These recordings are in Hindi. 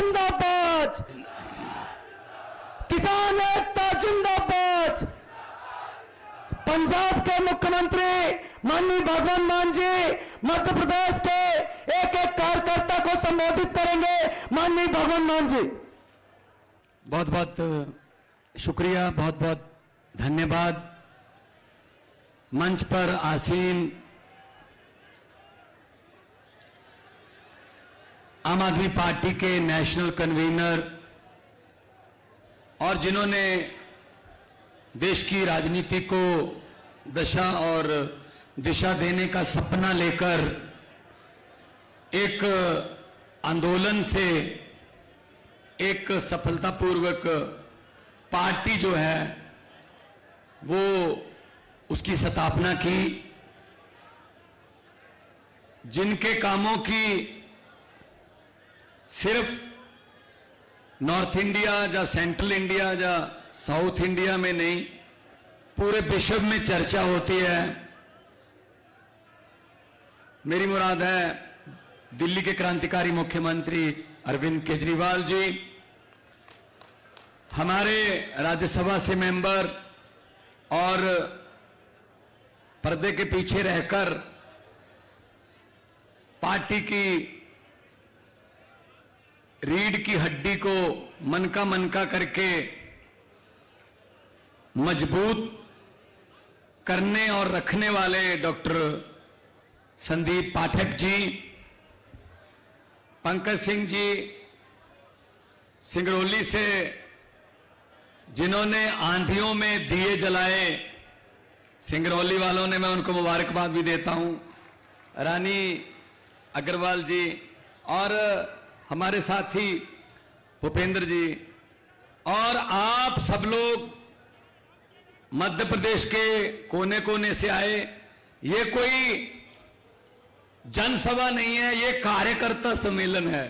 जिंदाबाद, किसान एकता जिंदाबाद। पंजाब के मुख्यमंत्री माननीय भगवंत मान जी मध्य प्रदेश के एक एक कार्यकर्ता को संबोधित करेंगे। माननीय भगवंत मान जी। बहुत बहुत शुक्रिया, बहुत बहुत धन्यवाद। मंच पर आसीन आम आदमी पार्टी के नेशनल कन्वीनर और जिन्होंने देश की राजनीति को दशा और दिशा देने का सपना लेकर एक आंदोलन से एक सफलतापूर्वक पार्टी जो है वो उसकी स्थापना की, जिनके कामों की सिर्फ नॉर्थ इंडिया या सेंट्रल इंडिया या साउथ इंडिया में नहीं, पूरे विश्व में चर्चा होती है। मेरी मुराद है दिल्ली के क्रांतिकारी मुख्यमंत्री अरविंद केजरीवाल जी, हमारे राज्यसभा से मेंबर और पर्दे के पीछे रहकर पार्टी की रीढ़ की हड्डी को मनका करके मजबूत करने और रखने वाले डॉक्टर संदीप पाठक जी, पंकज सिंह जी सिंगरौली से, जिन्होंने आंधियों में दिए जलाए, सिंगरौली वालों ने, मैं उनको मुबारकबाद भी देता हूं, रानी अग्रवाल जी, और हमारे साथी भूपेंद्र जी, और आप सब लोग मध्य प्रदेश के कोने कोने से आए। ये कोई जनसभा नहीं है, ये कार्यकर्ता सम्मेलन है।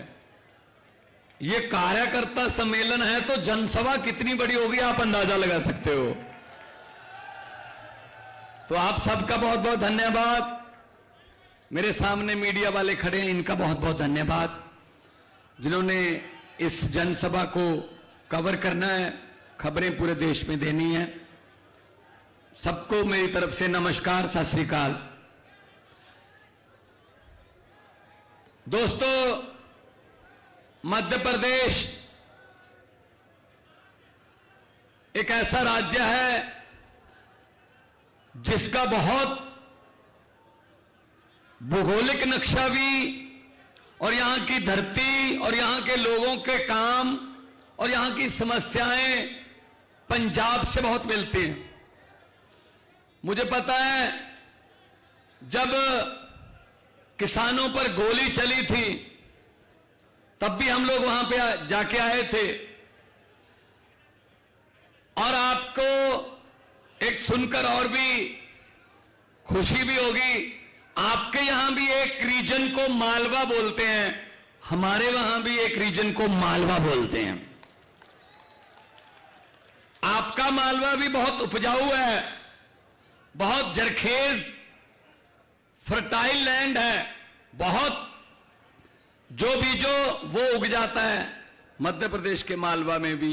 ये कार्यकर्ता सम्मेलन है तो जनसभा कितनी बड़ी होगी आप अंदाजा लगा सकते हो। तो आप सबका बहुत बहुत धन्यवाद। मेरे सामने मीडिया वाले खड़े हैं, इनका बहुत बहुत धन्यवाद, जिन्होंने इस जनसभा को कवर करना है, खबरें पूरे देश में देनी है। सबको मेरी तरफ से नमस्कार, सत श्री अकाल। दोस्तों, मध्य प्रदेश एक ऐसा राज्य है जिसका बहुत भौगोलिक नक्शा भी, और यहां की धरती और यहां के लोगों के काम और यहां की समस्याएं पंजाब से बहुत मिलती हैं। मुझे पता है जब किसानों पर गोली चली थी तब भी हम लोग वहां पे जाके आए थे, और आपको एक सुनकर और भी खुशी भी होगी, आपके यहां भी एक रीजन को मालवा बोलते हैं, हमारे वहां भी एक रीजन को मालवा बोलते हैं। आपका मालवा भी बहुत उपजाऊ है, बहुत जरखेज फर्टाइल लैंड है, बहुत जो बीजो वो उग जाता है। मध्य प्रदेश के मालवा में भी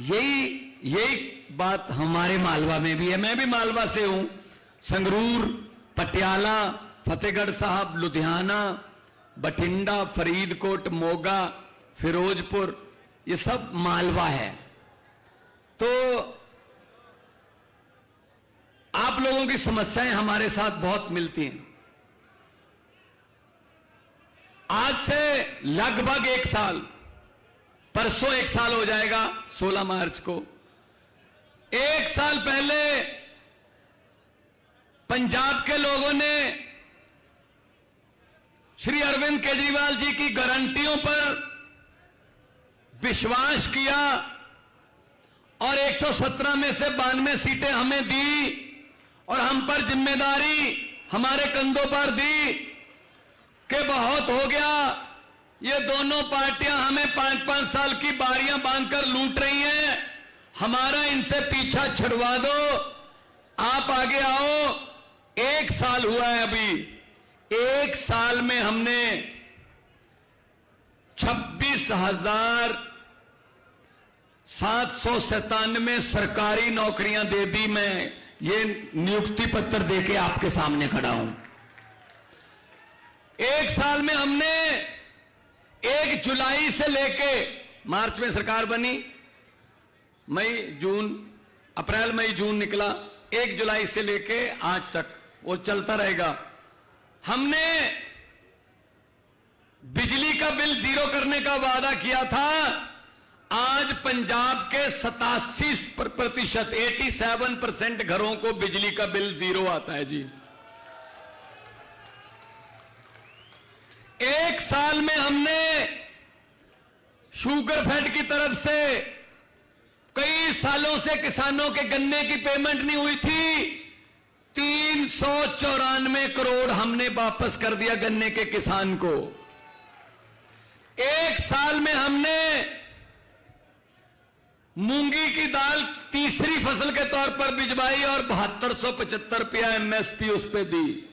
यही बात हमारे मालवा में भी है। मैं भी मालवा से हूं, संगरूर, पटियाला, फतेहगढ़ साहब, लुधियाना, बठिंडा, फरीदकोट, मोगा, फिरोजपुर, ये सब मालवा है। तो आप लोगों की समस्याएं हमारे साथ बहुत मिलती हैं। आज से लगभग एक साल, परसों एक साल हो जाएगा, 16 मार्च को, एक साल पहले पंजाब के लोगों ने श्री अरविंद केजरीवाल जी की गारंटियों पर विश्वास किया और 117 में से 92 सीटें हमें दी और हम पर जिम्मेदारी हमारे कंधों पर दी कि बहुत हो गया, ये दोनों पार्टियां हमें 5-5 साल की बारियां बांधकर लूट रही हैं, हमारा इनसे पीछा छुड़वा दो, आप आगे आओ। एक साल हुआ है अभी, एक साल में हमने 26 20,797 सरकारी नौकरियां दे दी। मैं ये नियुक्ति पत्र देके आपके सामने खड़ा हूं। एक साल में हमने 1 जुलाई से लेके मार्च में सरकार बनी, अप्रैल मई जून निकला, 1 जुलाई से लेके आज तक वो चलता रहेगा। हमने बिजली का बिल 0 करने का वादा किया था। आज पंजाब के 87% 87% घरों को बिजली का बिल 0 आता है जी। एक साल में हमने शुगरफेड की तरफ से कई सालों से किसानों के गन्ने की पेमेंट नहीं हुई थी, 394 करोड़ हमने वापस कर दिया गन्ने के किसान को। एक साल में हमने मूंगी की दाल तीसरी फसल के तौर पर भिजवाई और 7275 रुपया एमएसपी उस पर दी।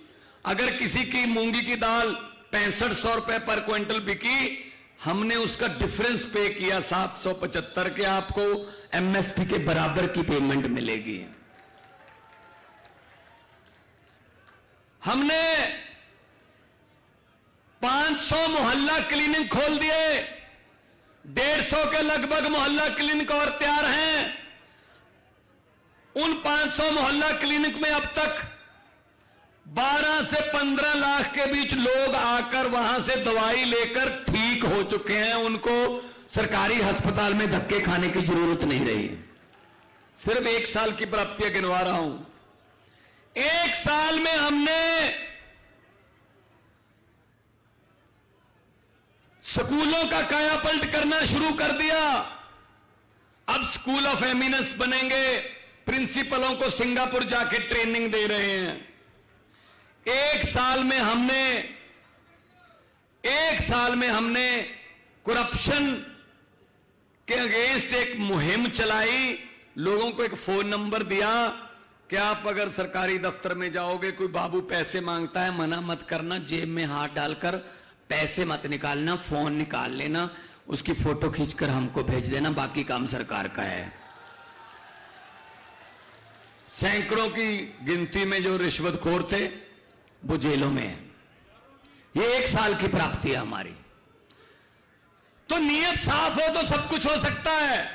अगर किसी की मूंगी की दाल 6500 रुपए पर क्विंटल बिकी, हमने उसका डिफरेंस पे किया 775 के, आपको एमएसपी के बराबर की पेमेंट मिलेगी। हमने 500 मोहल्ला क्लिनिक खोल दिए, 150 के लगभग मोहल्ला क्लिनिक और तैयार हैं। उन 500 मोहल्ला क्लिनिक में अब तक 12 से 15 लाख के बीच लोग आकर वहां से दवाई लेकर ठीक हो चुके हैं। उनको सरकारी अस्पताल में धक्के खाने की जरूरत नहीं रही। सिर्फ 1 साल की प्राप्तियां गिनवा रहा हूं। 1 साल में हमने स्कूलों का कायापलट करना शुरू कर दिया। अब स्कूल ऑफ एमिनेंस बनेंगे, प्रिंसिपलों को सिंगापुर जाके ट्रेनिंग दे रहे हैं। 1 साल में हमने करप्शन के अगेंस्ट एक मुहिम चलाई। लोगों को एक फोन नंबर दिया कि आप अगर सरकारी दफ्तर में जाओगे, कोई बाबू पैसे मांगता है, मना मत करना, जेब में हाथ डालकर पैसे मत निकालना, फोन निकाल लेना, उसकी फोटो खींचकर हमको भेज देना, बाकी काम सरकार का है। सैकड़ों की गिनती में जो रिश्वतखोर थे वो जेलों में है। ये 1 साल की प्राप्ति है हमारी। तो नीयत साफ हो तो सब कुछ हो सकता है।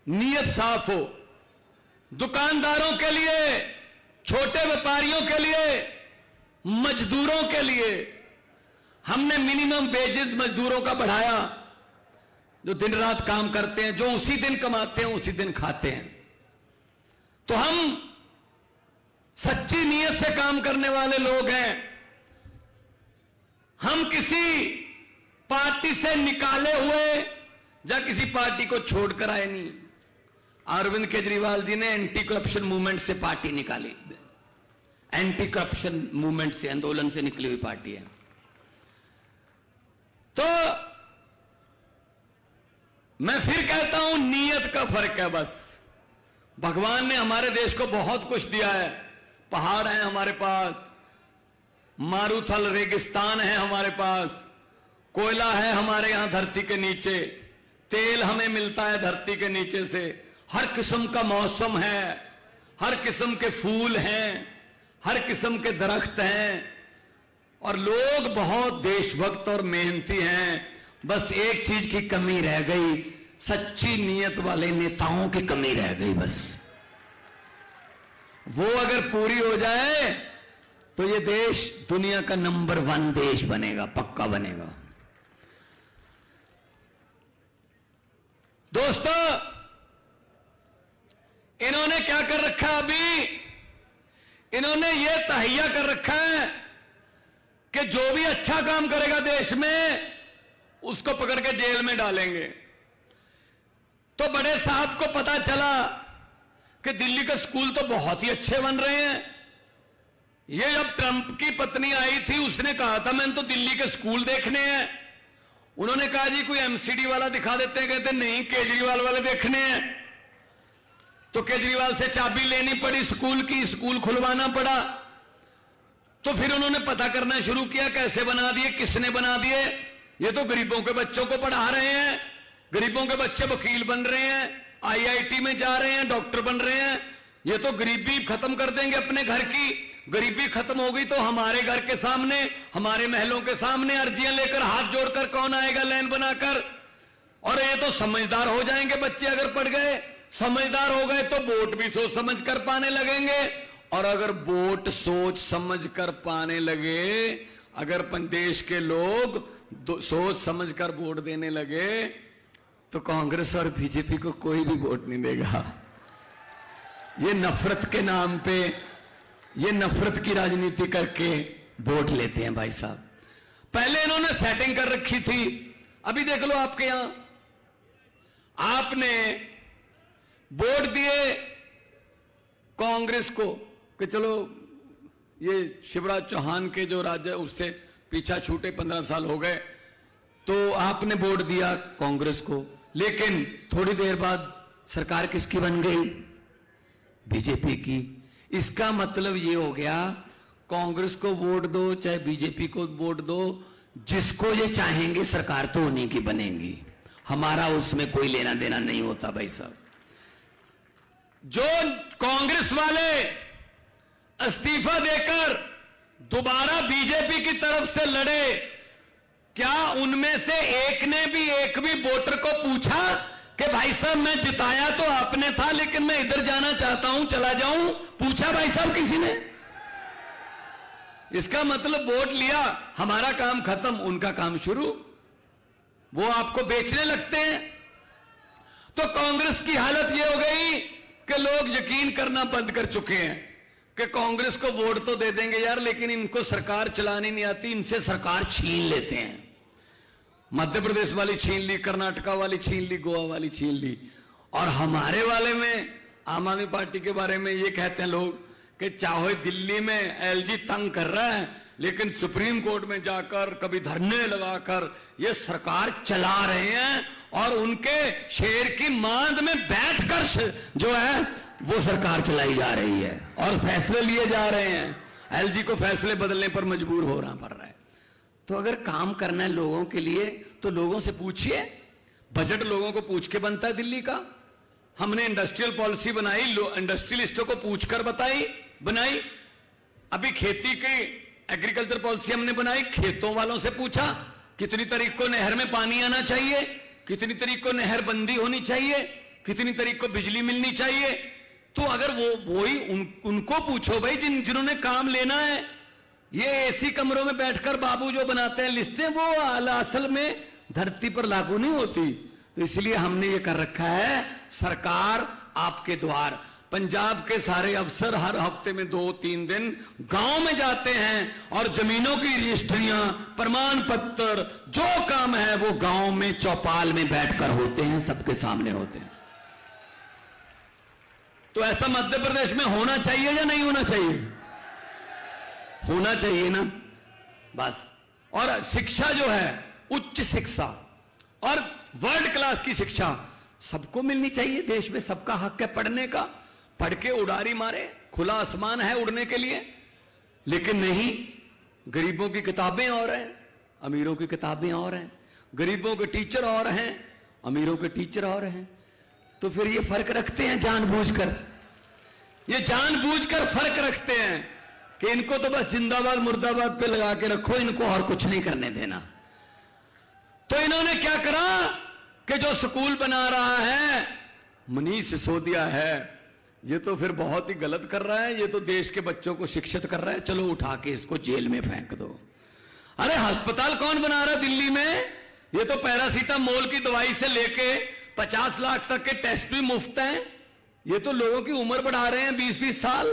नीयत साफ हो, दुकानदारों के लिए, छोटे व्यापारियों के लिए, मजदूरों के लिए हमने मिनिमम वेजेस मजदूरों का बढ़ाया, जो दिन रात काम करते हैं, जो उसी दिन कमाते हैं उसी दिन खाते हैं। तो हम सच्ची नीयत से काम करने वाले लोग हैं। हम किसी पार्टी से निकाले हुए या किसी पार्टी को छोड़कर आए नहीं। अरविंद केजरीवाल जी ने एंटी करप्शन मूवमेंट से पार्टी निकाली, एंटी करप्शन मूवमेंट से, आंदोलन से निकली हुई पार्टी है। तो मैं फिर कहता हूं, नीयत का फर्क है बस। भगवान ने हमारे देश को बहुत कुछ दिया है। पहाड़ है हमारे पास, मारूथल रेगिस्तान है हमारे पास, कोयला है हमारे यहां धरती के नीचे, तेल हमें मिलता है धरती के नीचे से, हर किस्म का मौसम है, हर किस्म के फूल हैं, हर किस्म के दरख्त हैं, और लोग बहुत देशभक्त और मेहनती हैं। बस एक चीज की कमी रह गई, सच्ची नीयत वाले नेताओं की कमी रह गई। बस वो अगर पूरी हो जाए तो ये देश दुनिया का नंबर 1 देश बनेगा, पक्का बनेगा। दोस्तों, इन्होंने क्या कर रखा है अभी? इन्होंने ये तहैया कर रखा है कि जो भी अच्छा काम करेगा देश में उसको पकड़ के जेल में डालेंगे। तो बड़े साहब को पता चला कि दिल्ली के स्कूल तो बहुत ही अच्छे बन रहे हैं। ये जब ट्रंप की पत्नी आई थी, उसने कहा था मैंने तो दिल्ली के स्कूल देखने हैं। उन्होंने कहा जी कोई एमसीडी वाला दिखा देते हैं। कहते नहीं, केजरीवाल वाले देखने हैं। तो केजरीवाल से चाबी लेनी पड़ी स्कूल की, स्कूल खुलवाना पड़ा। तो फिर उन्होंने पता करना शुरू किया कैसे बना दिए, किसने बना दिए। ये तो गरीबों के बच्चों को पढ़ा रहे हैं, गरीबों के बच्चे वकील बन रहे हैं, आईआईटी में जा रहे हैं, डॉक्टर बन रहे हैं। ये तो गरीबी खत्म कर देंगे अपने घर की। गरीबी खत्म होगी तो हमारे घर के सामने, हमारे महलों के सामने अर्जियां लेकर हाथ जोड़कर कौन आएगा लाइन बनाकर? और ये तो समझदार हो जाएंगे बच्चे अगर पढ़ गए, समझदार हो गए तो वोट भी सोच समझ कर पाने लगेंगे। और अगर वोट सोच समझ कर पाने लगे, अगर देश के लोग सोच समझ कर वोट देने लगे, तो कांग्रेस और बीजेपी को कोई भी वोट नहीं देगा। ये नफरत के नाम पे, ये नफरत की राजनीति करके वोट लेते हैं भाई साहब। पहले इन्होंने सेटिंग कर रखी थी। अभी देख लो आपके यहां, आपने वोट दिए कांग्रेस को कि चलो ये शिवराज चौहान के जो राज्य उससे पीछा छूटे 15 साल हो गए, तो आपने वोट दिया कांग्रेस को। लेकिन थोड़ी देर बाद सरकार किसकी बन गई? बीजेपी की। इसका मतलब ये हो गया, कांग्रेस को वोट दो चाहे बीजेपी को वोट दो, जिसको ये चाहेंगे सरकार तो उन्हीं की बनेगी, हमारा उसमें कोई लेना देना नहीं होता भाई साहब। जो कांग्रेस वाले इस्तीफा देकर दोबारा बीजेपी की तरफ से लड़े, क्या उनमें से एक ने भी एक भी वोटर को पूछा कि भाई साहब मैं जिताया तो आपने था लेकिन मैं इधर जाना चाहता हूं, चला जाऊं? पूछा भाई साहब किसी ने? इसका मतलब वोट लिया, हमारा काम खत्म, उनका काम शुरू। वो आपको बेचने लगते हैं। तो कांग्रेस की हालत यह हो गई कि लोग यकीन करना बंद कर चुके हैं कि कांग्रेस को वोट तो दे देंगे यार, लेकिन इनको सरकार चलानी नहीं आती, इनसे सरकार छीन लेते हैं। मध्य प्रदेश वाली छीन ली, कर्नाटका वाली छीन ली, गोवा वाली छीन ली। और हमारे वाले में, आम आदमी पार्टी के बारे में ये कहते हैं लोग कि चाहे दिल्ली में एलजी तंग कर रहा है, लेकिन सुप्रीम कोर्ट में जाकर कभी धरने लगाकर ये सरकार चला रहे हैं, और उनके शेर की मांद में बैठकर जो है वो सरकार चलाई जा रही है और फैसले लिए जा रहे हैं। एलजी को फैसले बदलने पर मजबूर होना पड़ रहा है। तो अगर काम करना है लोगों के लिए तो लोगों से पूछिए। बजट लोगों को पूछ के बनता है दिल्ली का। हमने इंडस्ट्रियल पॉलिसी बनाई, इंडस्ट्रियलिस्टों को पूछकर बनाई। अभी खेती की एग्रीकल्चर पॉलिसी हमने बनाई, खेतों वालों से पूछा कितनी तारीख को नहर में पानी आना चाहिए, कितनी तारीख को नहर बंदी होनी चाहिए, कितनी तारीख को बिजली मिलनी चाहिए। तो अगर वही उनको पूछो भाई जिन्होंने काम लेना है। ये एसी कमरों में बैठकर बाबू जो बनाते हैं लिस्टें, वो असल में धरती पर लागू नहीं होती। तो इसलिए हमने ये कर रखा है, सरकार आपके द्वार। पंजाब के सारे अफसर हर हफ्ते में 2-3 दिन गांव में जाते हैं और जमीनों की रजिस्ट्रियां, प्रमाण पत्र, जो काम है वो गांव में चौपाल में बैठकर होते हैं, सबके सामने होते हैं। तो ऐसा मध्य प्रदेश में होना चाहिए या नहीं होना चाहिए? होना चाहिए ना, बस। और शिक्षा जो है, उच्च शिक्षा और वर्ल्ड क्लास की शिक्षा सबको मिलनी चाहिए। देश में सबका हक है पढ़ने का। पढ़ के उड़ारी मारे, खुला आसमान है उड़ने के लिए। लेकिन नहीं, गरीबों की किताबें और हैं, अमीरों की किताबें और हैं। गरीबों के टीचर और हैं, अमीरों के टीचर और हैं। तो फिर ये फर्क रखते हैं जानबूझकर, ये जानबूझकर फर्क रखते हैं कि इनको तो बस जिंदाबाद मुर्दाबाद पे लगा के रखो, इनको और कुछ नहीं करने देना। तो इन्होंने क्या करा कि जो स्कूल बना रहा है मनीष सिसोदिया है, ये तो फिर बहुत ही गलत कर रहा है। ये तो देश के बच्चों को शिक्षित कर रहा है, चलो उठा के इसको जेल में फेंक दो। अरे अस्पताल कौन बना रहा है दिल्ली में? ये तो पैरासीटामोल की दवाई से लेके 50 लाख तक के टेस्ट भी मुफ्त हैं। ये तो लोगों की उम्र बढ़ा रहे हैं 20-20 साल।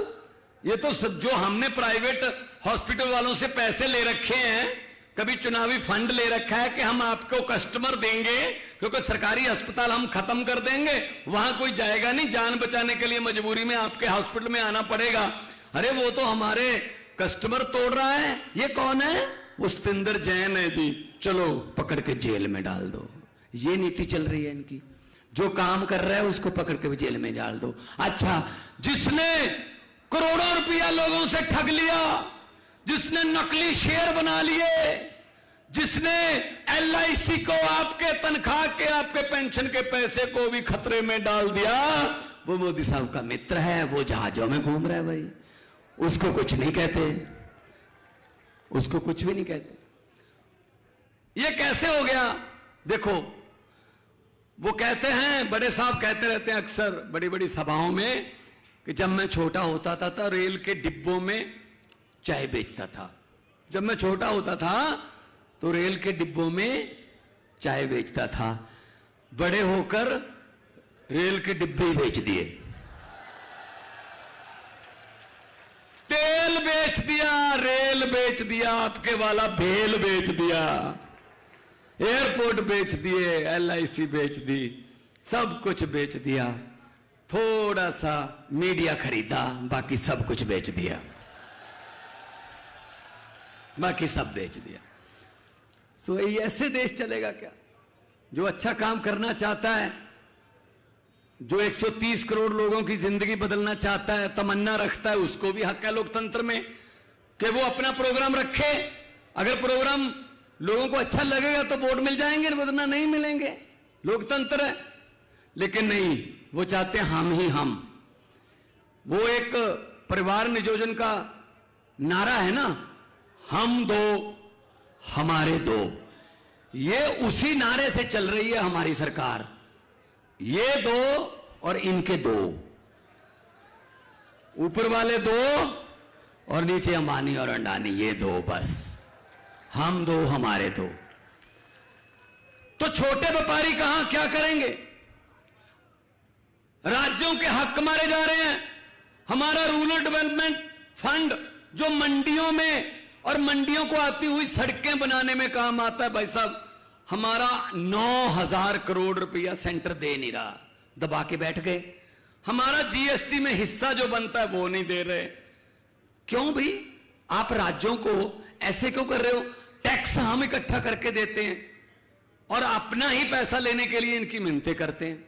ये तो जो हमने प्राइवेट हॉस्पिटल वालों से पैसे ले रखे हैं, कभी चुनावी फंड ले रखा है कि हम आपको कस्टमर देंगे क्योंकि सरकारी अस्पताल हम खत्म कर देंगे, वहां कोई जाएगा नहीं, जान बचाने के लिए मजबूरी में आपके हॉस्पिटल में आना पड़ेगा। अरे वो तो हमारे कस्टमर तोड़ रहा है। ये कौन है? वो सतिंदर जैन है जी, चलो पकड़ के जेल में डाल दो। ये नीति चल रही है इनकी। जो काम कर रहा है उसको पकड़ के जेल में डाल दो। अच्छा, जिसने करोड़ों रुपया लोगों से ठग लिया, जिसने नकली शेयर बना लिए, जिसने LIC को, आपके तनख्वाह के, आपके पेंशन के पैसे को भी खतरे में डाल दिया, वो मोदी साहब का मित्र है। वो जहाजों में घूम रहा है भाई, उसको कुछ नहीं कहते, उसको कुछ भी नहीं कहते। ये कैसे हो गया? देखो, वो कहते हैं, बड़े साहब कहते रहते हैं अक्सर बड़ी बड़ी सभाओं में कि जब मैं छोटा होता था रेल के डिब्बों में चाय बेचता था। जब मैं छोटा होता था तो रेल के डिब्बों में चाय बेचता था। बड़े होकर रेल के डिब्बे ही बेच दिए, तेल बेच दिया, रेल बेच दिया, आपके वाला भेल बेच दिया, एयरपोर्ट बेच दिए, LIC बेच दी, सब कुछ बेच दिया। थोड़ा सा मीडिया खरीदा, बाकी सब कुछ बेच दिया, बाकी सब बेच दिया। तो ये ऐसे देश चलेगा क्या? जो अच्छा काम करना चाहता है, जो 130 करोड़ लोगों की जिंदगी बदलना चाहता है, तमन्ना रखता है, उसको भी हक है लोकतंत्र में कि वो अपना प्रोग्राम रखे। अगर प्रोग्राम लोगों को अच्छा लगेगा तो वोट मिल जाएंगे, वरना नहीं मिलेंगे, लोकतंत्र है। लेकिन नहीं, वो चाहते हैं हम ही हम। वो एक परिवार नियोजन का नारा है ना, हम दो हमारे दो, ये उसी नारे से चल रही है हमारी सरकार। ये दो और इनके दो, ऊपर वाले दो और नीचे अंबानी और अंडानी, ये दो, बस हम दो हमारे दो। तो छोटे व्यापारी कहां क्या करेंगे? राज्यों के हक मारे जा रहे हैं। हमारा रूरल डेवलपमेंट फंड जो मंडियों में और मंडियों को आती हुई सड़कें बनाने में काम आता है, भाई साहब हमारा 9,000 करोड़ रुपया सेंटर दे नहीं रहा, दबा के बैठ गए। हमारा GST में हिस्सा जो बनता है वो नहीं दे रहे। क्यों भी? आप राज्यों को ऐसे क्यों कर रहे हो? टैक्स हम इकट्ठा करके देते हैं और अपना ही पैसा लेने के लिए इनकी मिन्नतें करते हैं।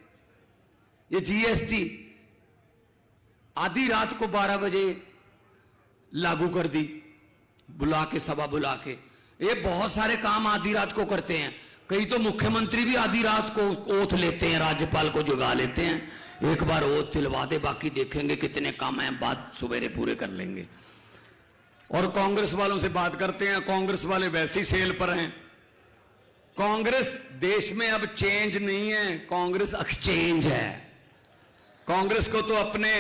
ये GST आधी रात को 12 बजे लागू कर दी, बुला के, सभा बुला के। ये बहुत सारे काम आधी रात को करते हैं। कई तो मुख्यमंत्री भी आधी रात को ओथ लेते हैं, राज्यपाल को जुगा लेते हैं, एक बार ओथ दिलवा दे, बाकी देखेंगे कितने काम हैं, बाद सवेरे पूरे कर लेंगे। और कांग्रेस वालों से बात करते हैं, कांग्रेस वाले वैसी सेल पर हैं। कांग्रेस देश में अब चेंज नहीं है, कांग्रेस एक्सचेंज है। कांग्रेस को तो अपने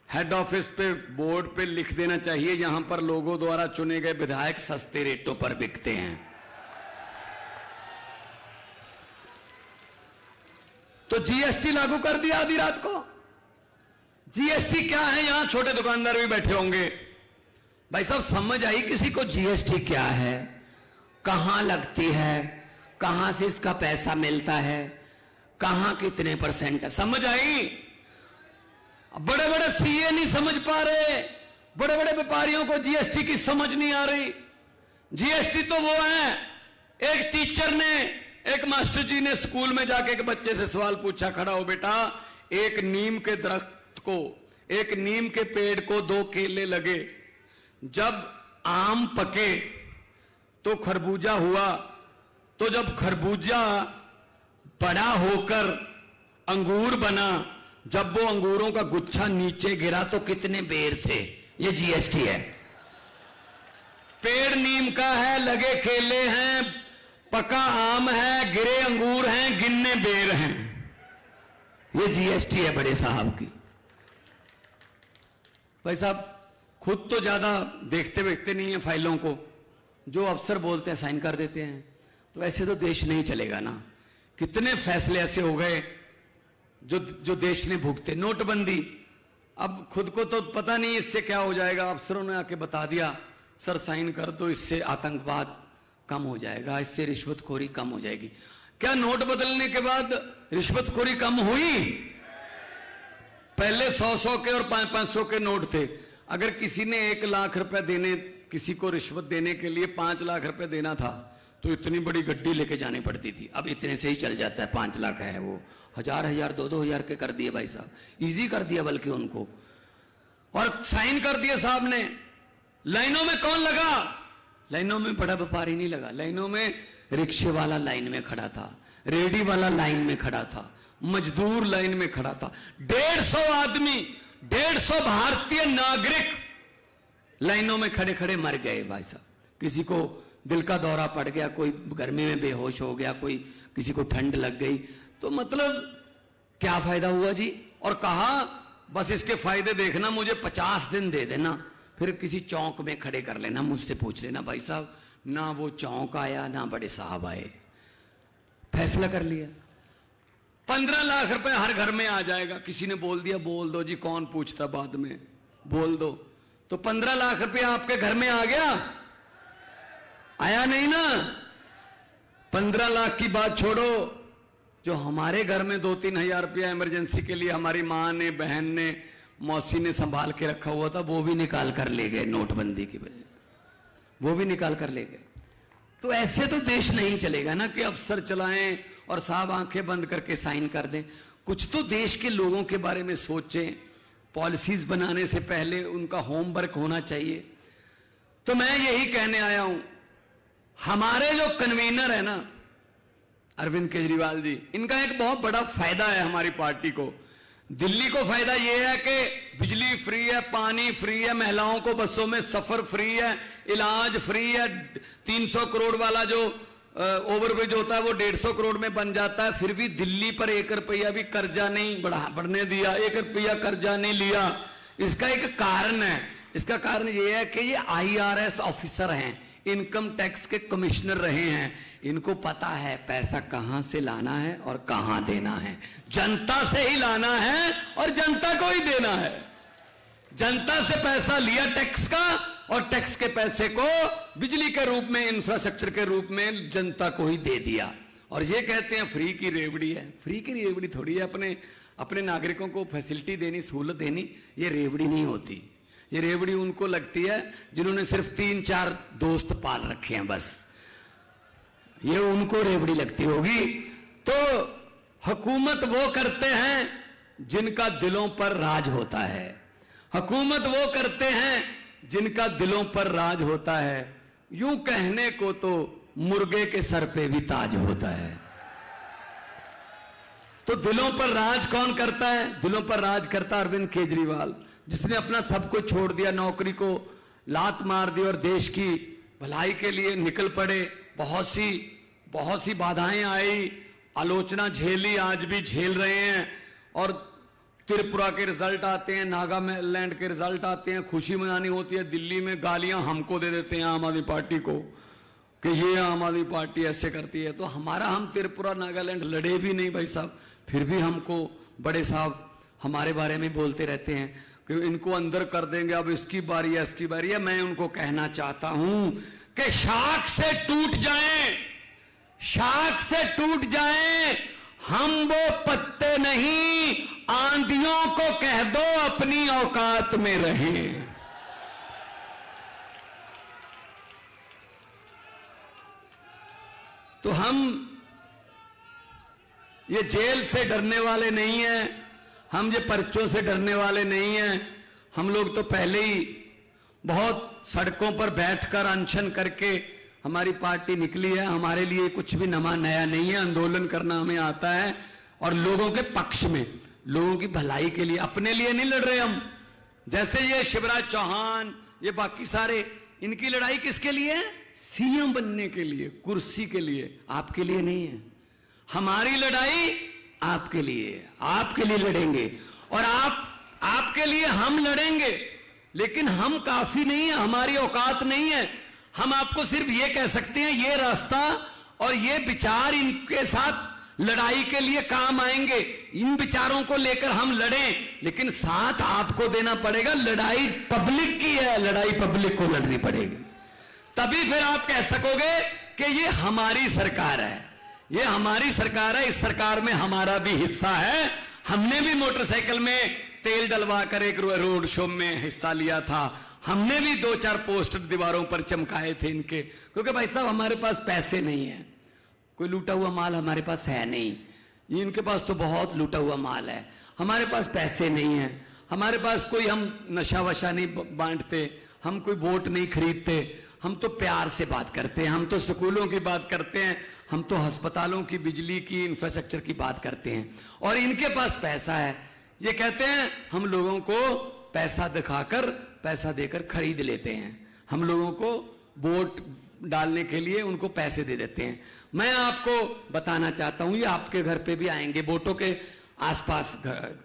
हेड ऑफिस पे, बोर्ड पे लिख देना चाहिए, यहां पर लोगों द्वारा चुने गए विधायक सस्ते रेटों पर बिकते हैं। तो GST लागू कर दिया आधी रात को। GST क्या है? यहां छोटे दुकानदार भी बैठे होंगे। भाई साहब समझ आई किसी को GST क्या है, कहां लगती है, कहां से इसका पैसा मिलता है, कहां कितने % है? समझ आई? बड़े बड़े CA नहीं समझ पा रहे, बड़े बड़े व्यापारियों को GST की समझ नहीं आ रही। GST तो वो है, एक टीचर ने, एक मास्टर जी ने स्कूल में जाके एक बच्चे से सवाल पूछा, खड़ा हो बेटा, एक नीम के दरख्त को, एक नीम के पेड़ को 2 केले लगे, जब आम पके तो खरबूजा हुआ, तो जब खरबूजा बड़ा होकर अंगूर बना, जब वो अंगूरों का गुच्छा नीचे गिरा तो कितने बेर थे? ये GST है। पेड़ नीम का है, लगे केले हैं, पका आम है, गिरे अंगूर हैं, गिनने बेर हैं। ये GST है बड़े साहब की। भाई साहब खुद तो ज्यादा देखते वेखते नहीं है फाइलों को, जो अफसर बोलते हैं साइन कर देते हैं। तो ऐसे तो देश नहीं चलेगा ना। कितने फैसले ऐसे हो गए जो देश ने भुगते। नोटबंदी, अब खुद को तो पता नहीं इससे क्या हो जाएगा, अफसरों ने आके बता दिया, सर साइन कर दो, इससे आतंकवाद कम हो जाएगा, इससे रिश्वतखोरी कम हो जाएगी। क्या नोट बदलने के बाद रिश्वतखोरी कम हुई? पहले 100-100 के और 500-500 के नोट थे। अगर किसी ने 1 लाख रुपए देने, किसी को रिश्वत देने के लिए 5 लाख रुपए देना था तो इतनी बड़ी गड्डी लेके जानी पड़ती थी। अब इतने से ही चल जाता है, 5 लाख है वो 1000-1000 2-2000 के कर दिए भाई साहब, इजी कर दिया बल्कि उनको। और साइन कर दिए साहब ने। लाइनों में कौन लगा? लाइनों में बड़ा व्यापारी नहीं लगा, लाइनों में रिक्शे वाला लाइन में खड़ा था, रेडी वाला लाइन में खड़ा था, मजदूर लाइन में खड़ा था। 150 आदमी, 150 भारतीय नागरिक लाइनों में खड़े खड़े मर गए भाई साहब। किसी को दिल का दौरा पड़ गया, कोई गर्मी में बेहोश हो गया, कोई किसी को ठंड लग गई। तो मतलब क्या फायदा हुआ जी? और कहा बस इसके फायदे देखना, मुझे 50 दिन दे देना, फिर किसी चौक में खड़े कर लेना, मुझसे पूछ लेना। भाई साहब ना वो चौक आया ना बड़े साहब आए, फैसला कर लिया 15 लाख रुपए हर घर में आ जाएगा। किसी ने बोल दिया बोल दो जी, कौन पूछता बाद में, बोल दो। तो 15 लाख रुपए आपके घर में आ गया? आया नहीं ना। 15 लाख की बात छोड़ो, जो हमारे घर में 2-3 हजार रुपया इमरजेंसी के लिए हमारी मां ने, बहन ने, मौसी ने संभाल के रखा हुआ था, वो भी निकाल कर ले गए नोटबंदी की वजह, वो भी निकाल कर ले गए। तो ऐसे तो देश नहीं चलेगा ना कि अफसर चलाएं और साहब आंखें बंद करके साइन कर दें। कुछ तो देश के लोगों के बारे में सोचें, पॉलिसीज बनाने से पहले उनका होमवर्क होना चाहिए। तो मैं यही कहने आया हूं, हमारे जो कन्वीनर है ना अरविंद केजरीवाल जी, इनका एक बहुत बड़ा फायदा है हमारी पार्टी को। दिल्ली को फायदा यह है कि बिजली फ्री है, पानी फ्री है, महिलाओं को बसों में सफर फ्री है, इलाज फ्री है, 300 करोड़ वाला जो ओवरब्रिज होता है वो 150 करोड़ में बन जाता है। फिर भी दिल्ली पर 1 रुपया भी कर्जा नहीं बढ़ने दिया, 1 रुपया कर्जा नहीं लिया। इसका एक कारण है, इसका कारण यह है कि ये IRS ऑफिसर हैं, इनकम टैक्स के कमिश्नर रहे हैं, इनको पता है पैसा कहां से लाना है और कहां देना है। जनता से ही लाना है और जनता को ही देना है। जनता से पैसा लिया टैक्स का, और टैक्स के पैसे को बिजली के रूप में, इंफ्रास्ट्रक्चर के रूप में जनता को ही दे दिया। और ये कहते हैं फ्री की रेवड़ी है। फ्री की रेवड़ी थोड़ी है, अपने नागरिकों को फैसिलिटी देनी, सहूलत देनी, ये रेवड़ी नहीं होती। ये रेवड़ी उनको लगती है जिन्होंने सिर्फ 3-4 दोस्त पाल रखे हैं, बस ये उनको रेवड़ी लगती होगी। तो हुकूमत वो करते हैं जिनका दिलों पर राज होता है, हुकूमत वो करते हैं जिनका दिलों पर राज होता है। यूं कहने को तो मुर्गे के सर पे भी ताज होता है। तो दिलों पर राज कौन करता है? दिलों पर राज करता अरविंद केजरीवाल, जिसने अपना सब कुछ छोड़ दिया, नौकरी को लात मार दी और देश की भलाई के लिए निकल पड़े। बहुत सी बाधाएं आई, आलोचना झेली, आज भी झेल रहे हैं। और त्रिपुरा के रिजल्ट आते हैं, नागालैंड के रिजल्ट आते हैं, खुशी मनानी होती है। दिल्ली में गालियां हमको दे देते हैं आम आदमी पार्टी को कि ये आम आदमी पार्टी ऐसे करती है। तो हम त्रिपुरा नागालैंड लड़े भी नहीं भाई साहब, फिर भी हमको बड़े साहब हमारे बारे में बोलते रहते हैं कि इनको अंदर कर देंगे, अब इसकी बारी है, इसकी बारी है। मैं उनको कहना चाहता हूं कि शाख से टूट जाएं, शाख से टूट जाएं, हम वो पत्ते नहीं, आंधियों को कह दो अपनी औकात में रहें। तो हम ये जेल से डरने वाले नहीं हैं, हम ये पर्चों से डरने वाले नहीं हैं। हम लोग तो पहले ही बहुत सड़कों पर बैठकर अनशन करके हमारी पार्टी निकली है। हमारे लिए कुछ भी नया नहीं है, आंदोलन करना हमें आता है और लोगों के पक्ष में, लोगों की भलाई के लिए, अपने लिए नहीं लड़ रहे हम। जैसे ये शिवराज चौहान, ये बाकी सारे, इनकी लड़ाई किसके लिए है? सीएम बनने के लिए, कुर्सी के लिए, आपके लिए नहीं है। हमारी लड़ाई आपके लिए लड़ेंगे और आपके लिए हम लड़ेंगे। लेकिन हम काफी नहीं है, हमारी औकात नहीं है। हम आपको सिर्फ ये कह सकते हैं ये रास्ता और ये विचार इनके साथ लड़ाई के लिए काम आएंगे, इन विचारों को लेकर हम लड़ें, लेकिन साथ आपको देना पड़ेगा। लड़ाई पब्लिक की है, लड़ाई पब्लिक को लड़नी पड़ेगी, तभी फिर आप कह सकोगे कि ये हमारी सरकार है, ये हमारी सरकार है, इस सरकार में हमारा भी हिस्सा है। हमने भी मोटरसाइकिल में तेल डलवा कर एक रोड शो में हिस्सा लिया था, हमने भी 2-4 पोस्टर दीवारों पर चमकाए थे इनके, क्योंकि भाई साहब हमारे पास पैसे नहीं है, कोई लूटा हुआ माल हमारे पास है नहीं। इनके पास तो बहुत लूटा हुआ माल है, हमारे पास पैसे नहीं है, हमारे पास कोई, हम नशा वशा नहीं बांटते, हम कोई वोट नहीं खरीदते, हम तो प्यार से बात करते हैं, हम तो स्कूलों की बात करते हैं, हम तो अस्पतालों की, बिजली की, इंफ्रास्ट्रक्चर की बात करते हैं। और इनके पास पैसा है, ये कहते हैं हम लोगों को पैसा दिखाकर, पैसा देकर खरीद लेते हैं, हम लोगों को वोट डालने के लिए उनको पैसे दे देते हैं। मैं आपको बताना चाहता हूं, ये आपके घर पे भी आएंगे, वोटों के आसपास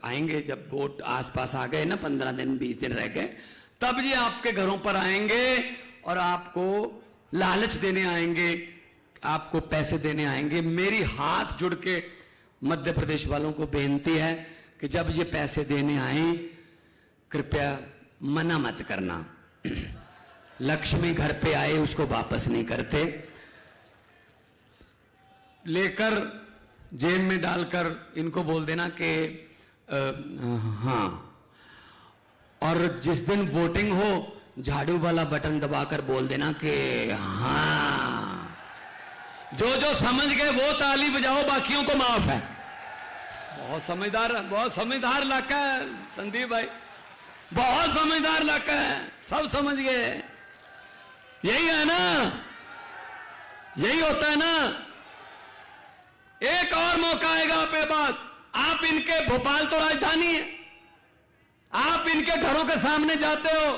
आएंगे, जब वोट आसपास आ गए ना, 15 दिन 20 दिन रह गए, तब ये आपके घरों पर आएंगे और आपको लालच देने आएंगे, आपको पैसे देने आएंगे। मेरी हाथ जुड़ के मध्य प्रदेश वालों को बेनती है कि जब ये पैसे देने आए, कृपया मना मत करना। लक्ष्मी घर पे आए उसको वापस नहीं करते, लेकर जेब में डालकर इनको बोल देना कि हाँ, और जिस दिन वोटिंग हो झाड़ू वाला बटन दबाकर बोल देना कि हाँ। जो समझ गए वो ताली बजाओ, बाकियों को माफ है। बहुत समझदार इलाका है संदीप भाई, बहुत समझदार इलाका है, सब समझ गए। यही है ना, यही होता है ना। एक और मौका आएगा आपके पास, आप इनके, भोपाल तो राजधानी है, आप इनके घरों के सामने जाते हो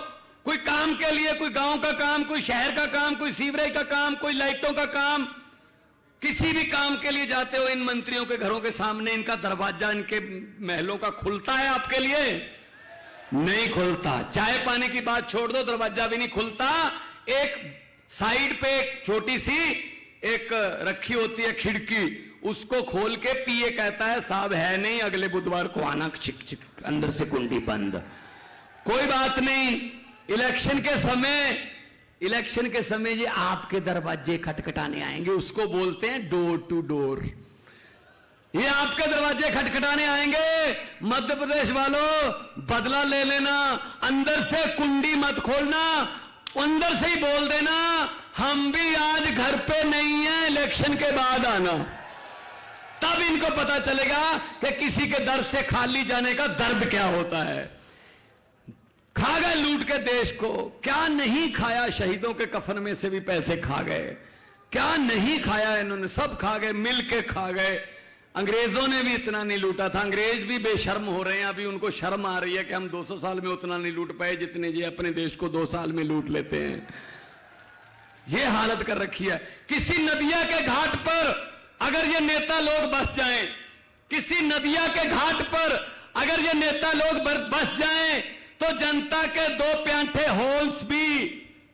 कोई काम के लिए, कोई गांव का काम, कोई शहर का काम, कोई सीवरेज का काम, कोई लाइटों का काम, किसी भी काम के लिए जाते हो, इन मंत्रियों के घरों के सामने इनका दरवाजा, इनके महलों का खुलता है आपके लिए? नहीं खुलता। चाय पानी की बात छोड़ दो, दरवाजा भी नहीं खुलता। एक साइड पे एक छोटी सी एक रखी होती है खिड़की, उसको खोल के पीए कहता है साहब है नहीं, अगले बुधवार को आना, चिक चिक अंदर से कुंडी बंद। कोई बात नहीं, इलेक्शन के समय ये आपके दरवाजे खटखटाने आएंगे, उसको बोलते हैं डोर टू डोर। ये आपके दरवाजे खटखटाने आएंगे। मध्य प्रदेश वालों, बदला ले लेना, अंदर से कुंडी मत खोलना, अंदर से ही बोल देना हम भी आज घर पे नहीं है, इलेक्शन के बाद आना। तब इनको पता चलेगा कि किसी के दर से खाली जाने का दर्द क्या होता है। खा गए लूट के देश को, क्या नहीं खाया, शहीदों के कफन में से भी पैसे खा गए, क्या नहीं खाया इन्होंने, सब खा गए, मिल के खा गए। अंग्रेजों ने भी इतना नहीं लूटा था, अंग्रेज भी बेशर्म हो रहे हैं, अभी उनको शर्म आ रही है कि हम 200 साल में उतना नहीं लूट पाए जितने ये अपने देश को 2 साल में लूट लेते हैं। ये हालत कर रखी है। किसी नदिया के घाट पर अगर ये नेता लोग बस जाएं, किसी नदिया के घाट पर अगर ये नेता लोग बस जाएं, तो जनता के 2 प्यासे होंठ भी,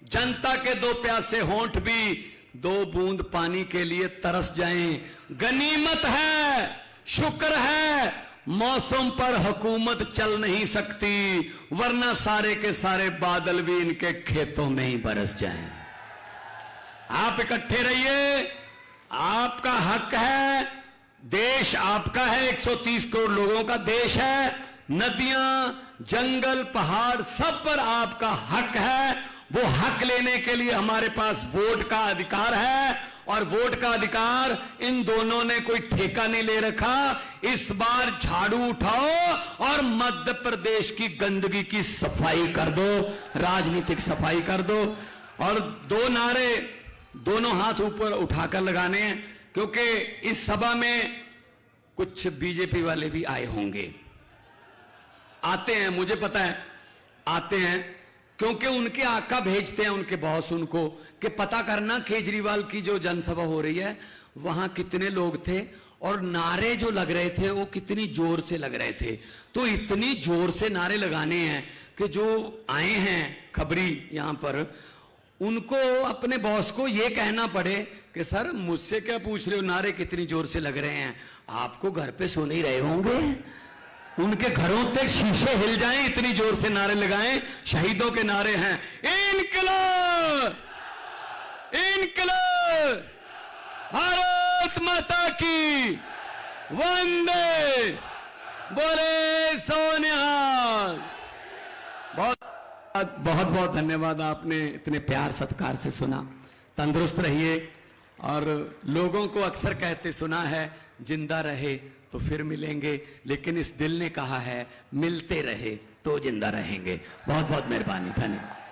जनता के 2 प्यासे होंठ भी 2 बूंद पानी के लिए तरस जाएं। गनीमत है, शुक्र है, मौसम पर हुकूमत चल नहीं सकती, वरना सारे के सारे बादल भी इनके खेतों में ही बरस जाएं। आप इकट्ठे रहिए, आपका हक है, देश आपका है, 130 करोड़ लोगों का देश है, नदियां, जंगल, पहाड़, सब पर आपका हक है। वो हक लेने के लिए हमारे पास वोट का अधिकार है, और वोट का अधिकार इन दोनों ने कोई ठेका नहीं ले रखा। इस बार झाड़ू उठाओ और मध्य प्रदेश की गंदगी की सफाई कर दो, राजनीतिक सफाई कर दो। और 2 नारे दोनों हाथ ऊपर उठाकर लगाने हैं, क्योंकि इस सभा में कुछ बीजेपी वाले भी आए होंगे, आते हैं, मुझे पता है आते हैं, क्योंकि उनके आका भेजते हैं उनके बॉस उनको कि पता करना केजरीवाल की जो जनसभा हो रही है वहां कितने लोग थे और नारे जो लग रहे थे वो कितनी जोर से लग रहे थे। तो इतनी जोर से नारे लगाने हैं कि जो आए हैं खबरी यहां पर, उनको अपने बॉस को ये कहना पड़े कि सर मुझसे क्या पूछ रहे हो, नारे कितनी जोर से लग रहे हैं, आपको घर पे सुन ही रहे होंगे, उनके घरों तक शीशे हिल जाएं, इतनी जोर से नारे लगाएं। शहीदों के नारे हैं, इनकलाब, इनकलाब, भारत माता की वंदे, बोले सोनिहाल। बहुत बहुत बहुत धन्यवाद, आपने इतने प्यार सत्कार से सुना। तंदुरुस्त रहिए। और लोगों को अक्सर कहते सुना है जिंदा रहे तो फिर मिलेंगे, लेकिन इस दिल ने कहा है मिलते रहे तो जिंदा रहेंगे। बहुत बहुत मेहरबानी, धन्यवाद।